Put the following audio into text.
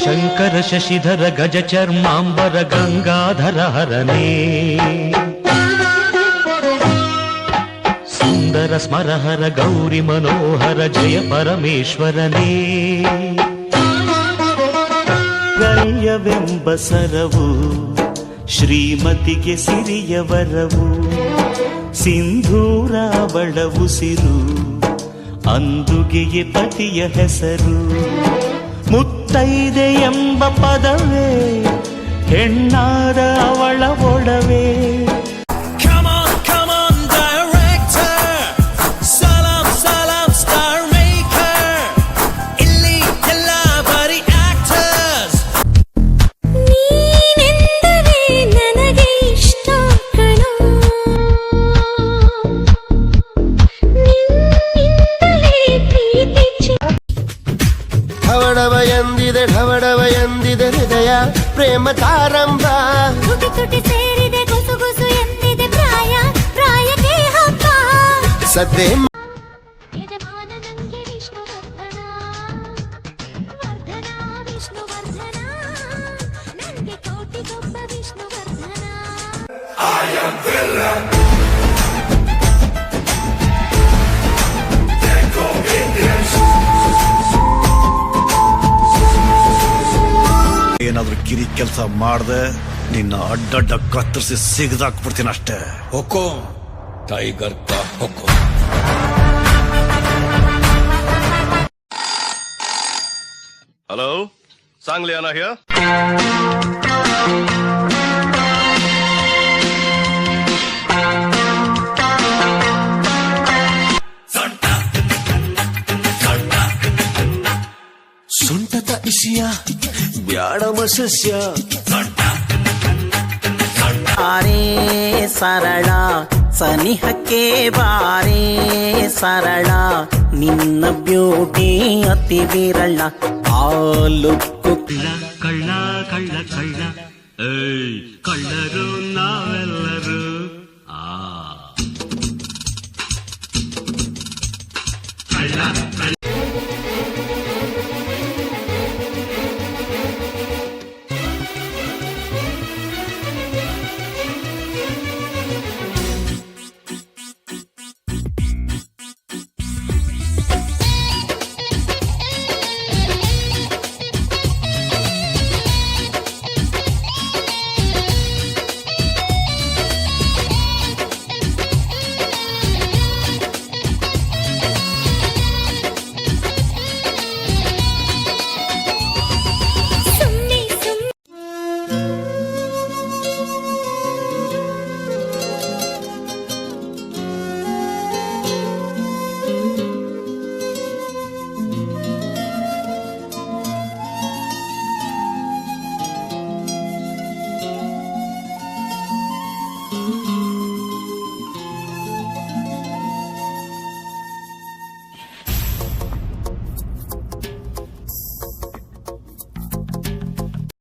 ಶಂಕರ ಶಶಿಧರ ಗಜ ಚರ್ಮಾಂಬರ ಗಂಗಾಧರ ಹರನೇ ಸುಂದರ ಸ್ಮರಹರ ಗೌರಿ ಮನೋಹರ ಜಯ ಪರಮೇಶ್ವರನೇ ಗಲ್ಯವೆಂಬ ಸರವು ಶ್ರೀಮತಿಗೆ ಸಿರಿಯ ವರವು ಸಿಂಧೂರ ಅವಳ ಉಸಿರು ಅಂದುಗೆಯೇ ಪತಿಯ ಹೆಸರು ಮುತ್ತೈದೆ ಎಂಬ ಪದವೇ ಹೆಣ್ಣಾದ ಅವಳ ಒಡವೆ ಢವಡವ ಎಂದಿದೆ ಹೃದಯ ಪ್ರೇಮ ತಾರಂಭ ತುಟಿ ತುಟಿ ಸೇರಿದೆ ಗುಸು ಗುಸು ಎಂದಿದೆ ಪ್ರಾಯ ಪ್ರಾಯಕ್ಕೆ ಹಬ್ಬ ಸದ್ದೆ ಯಜಮಾನ ನಂಗೆ ವಿಷ್ಣುವರ್ಧನ ವರ್ಧನ ವಿಷ್ಣುವರ್ಧನ ನಂಗೆ Kotigobba Vishnuvardhan I am villain ಏನಾದ್ರೂ ಕಿರಿ ಕೆಲಸ ಮಾಡ್ದೆ ನಿನ್ನ ಅಡ್ಡಡ್ಡ ಕತ್ತರಿಸಿ ಸಿಗದಾಕ್ಬಿಡ್ತೀನಿ ಅಷ್ಟೇ. ಹುಕುಂ ಟೈಗರ್ ಕಾ ಹುಕುಂ. Hello Sangliana here. ಸೊಂಟದ ಇಸಿಯ ಬ್ಯಾಡಮ ಸಸ್ಯ ಬಾರೇ ಸರಳ ಸನಿಹಕ್ಕೆ ಬಾರೇ ಸರಳ ನಿನ್ನ ಬ್ಯೂಟಿ ಅತಿ ವಿರಳ ಆ ಲುಕ್ಕು ಕಳ್ಳ ಕಳ್ಳ ಕಳ್ಳ ಏಯ್ ಕಳ್ಳರು ನಾವೆಲ್ಲರೂ ಕಳ್ಳ